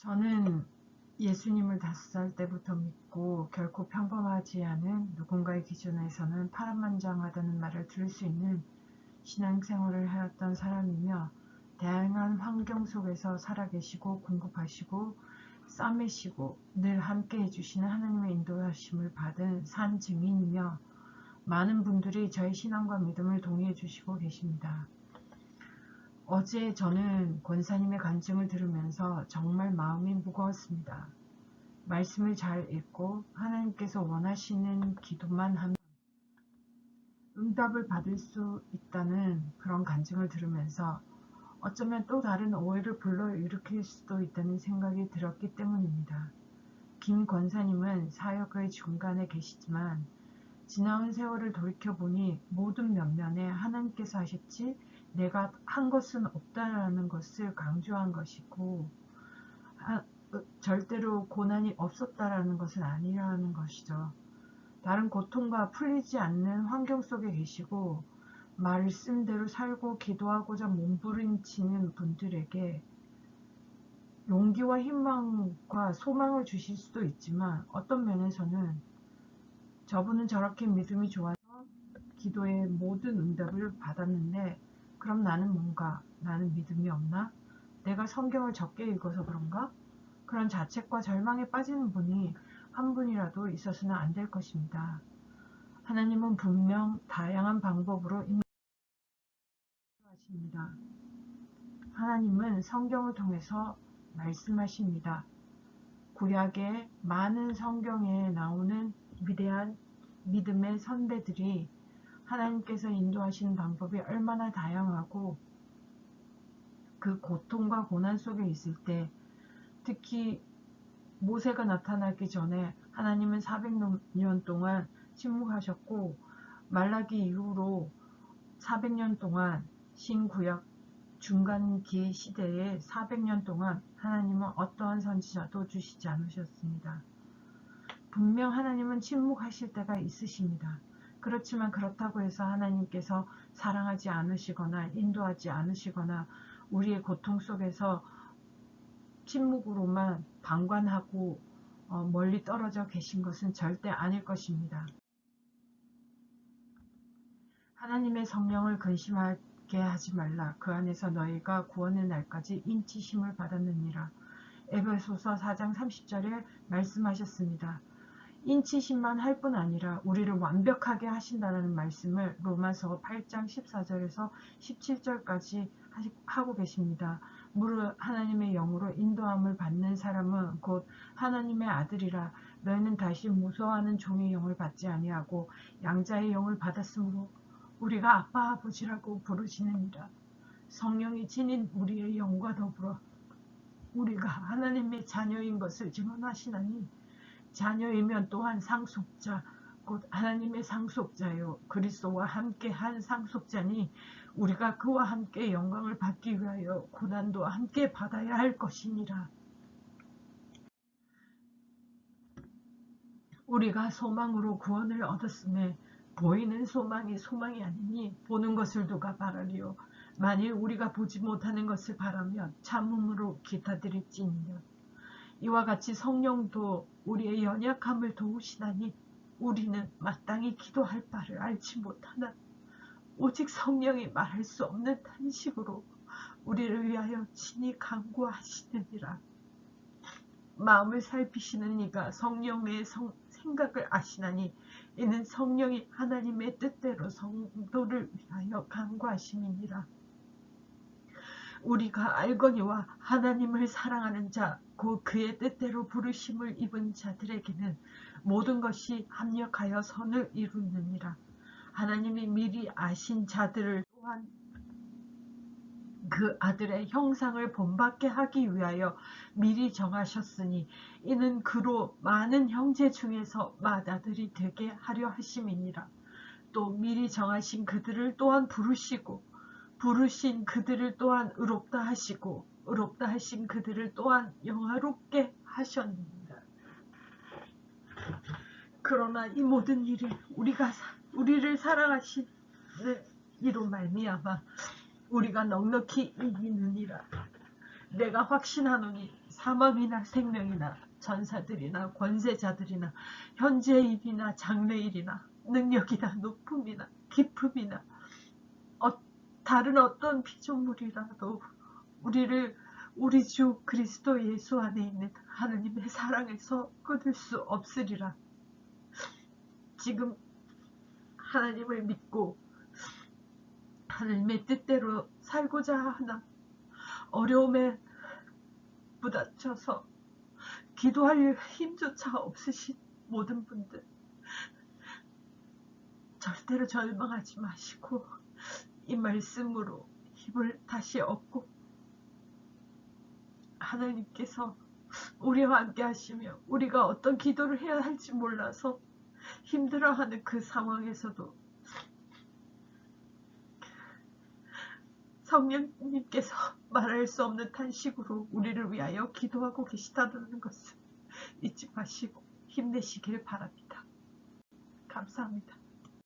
저는 예수님을 5살 때부터 믿고 결코 평범하지 않은 누군가의 기준에서는 파란만장하다는 말을 들을 수 있는 신앙생활을 해왔던 사람이며 다양한 환경 속에서 살아계시고 공급하시고 싸매시고 늘 함께 해주시는 하나님의 인도하심을 받은 산 증인이며 많은 분들이 저의 신앙과 믿음을 동의해 주시고 계십니다. 어제 저는 권사님의 간증을 들으면서 정말 마음이 무거웠습니다. 말씀을 잘 읽고 하나님께서 원하시는 기도만 하면 응답을 받을 수 있다는 그런 간증을 들으면서 어쩌면 또 다른 오해를 불러일으킬 수도 있다는 생각이 들었기 때문입니다. 김 권사님은 사역의 중간에 계시지만 지나온 세월을 돌이켜보니 모든 면면에 하나님께서 하셨지 내가 한 것은 없다라는 것을 강조한 것이고 절대로 고난이 없었다라는 것은 아니라는 것이죠. 다른 고통과 풀리지 않는 환경 속에 계시고 말씀대로 살고 기도하고자 몸부림치는 분들에게 용기와 희망과 소망을 주실 수도 있지만 어떤 면에서는 저분은 저렇게 믿음이 좋아서 기도의 모든 응답을 받았는데 그럼 나는 믿음이 없나? 내가 성경을 적게 읽어서 그런가? 그런 자책과 절망에 빠지는 분이 한 분이라도 있어서는 안 될 것입니다. 하나님은 분명 다양한 방법으로 인도하십니다. 하나님은 성경을 통해서 말씀하십니다. 구약의 많은 성경에 나오는 위대한 믿음의 선배들이 하나님께서 인도하시는 방법이 얼마나 다양하고 그 고통과 고난 속에 있을 때 특히 모세가 나타나기 전에 하나님은 400년 동안 침묵하셨고 말라기 이후로 400년 동안 신구약 중간기 시대에 400년 동안 하나님은 어떠한 선지자도 주시지 않으셨습니다. 분명 하나님은 침묵하실 때가 있으십니다. 그렇지만 그렇다고 해서 하나님께서 사랑하지 않으시거나 인도하지 않으시거나 우리의 고통 속에서 침묵으로만 방관하고 멀리 떨어져 계신 것은 절대 아닐 것입니다. 하나님의 성령을 근심하게 하지 말라. 그 안에서 너희가 구원의 날까지 인치심을 받았느니라. 에베소서 4장 30절에 말씀하셨습니다. 인치심만 할 뿐 아니라 우리를 완벽하게 하신다는 말씀을 로마서 8장 14절에서 17절까지 하고 계십니다. 무릇 하나님의 영으로 인도함을 받는 사람은 곧 하나님의 아들이라. 너희는 다시 무서워하는 종의 영을 받지 아니하고 양자의 영을 받았으므로 우리가 아빠 아버지라고 부르시느니라. 성령이 지닌 우리의 영과 더불어 우리가 하나님의 자녀인 것을 증언하시나니 자녀이면 또한 상속자 곧 하나님의 상속자요 그리스도와 함께 한 상속자니 우리가 그와 함께 영광을 받기 위하여 고난도 함께 받아야 할 것이니라. 우리가 소망으로 구원을 얻었음에 보이는 소망이 소망이 아니니 보는 것을 누가 바라리요. 만일 우리가 보지 못하는 것을 바라면 참음으로 기다릴지니라. 이와 같이 성령도 우리의 연약함을 도우시나니 우리는 마땅히 기도할 바를 알지 못하나 오직 성령이 말할 수 없는 탄식으로 우리를 위하여 친히 간구하시느니라. 마음을 살피시는 이가 성령의 생각을 아시나니 이는 성령이 하나님의 뜻대로 성도를 위하여 간구하심이니라. 우리가 알거니와 하나님을 사랑하는 자 곧 그의 뜻대로 부르심을 입은 자들에게는 모든 것이 합력하여 선을 이루느니라. 하나님이 미리 아신 자들을 또한 그 아들의 형상을 본받게 하기 위하여 미리 정하셨으니 이는 그로 많은 형제 중에서 맏아들이 되게 하려 하심이니라. 또 미리 정하신 그들을 또한 부르시고 부르신 그들을 또한 의롭다 하시고 의롭다 하신 그들을 또한 영화롭게 하셨느니라. 그러나 이 모든 일을 우리를 사랑하신 이로 말미암아 우리가 넉넉히 이기느니라. 내가 확신하노니 사망이나 생명이나 전사들이나 권세자들이나 현재일이나 장래일이나 능력이나 높음이나 깊음이나 다른 어떤 피조물이라도 우리를 우리 주 그리스도 예수 안에 있는 하느님의 사랑에서 끊을 수 없으리라. 지금 하나님을 믿고 하나님의 뜻대로 살고자 하나 어려움에 부딪혀서 기도할 힘조차 없으신 모든 분들 절대로 절망하지 마시고 이 말씀으로 힘을 다시 얻고 하나님께서 우리와 함께 하시며 우리가 어떤 기도를 해야 할지 몰라서 힘들어하는 그 상황에서도 성령님께서 말할 수 없는 탄식으로 우리를 위하여 기도하고 계시다는 것을 잊지 마시고 힘내시길 바랍니다. 감사합니다.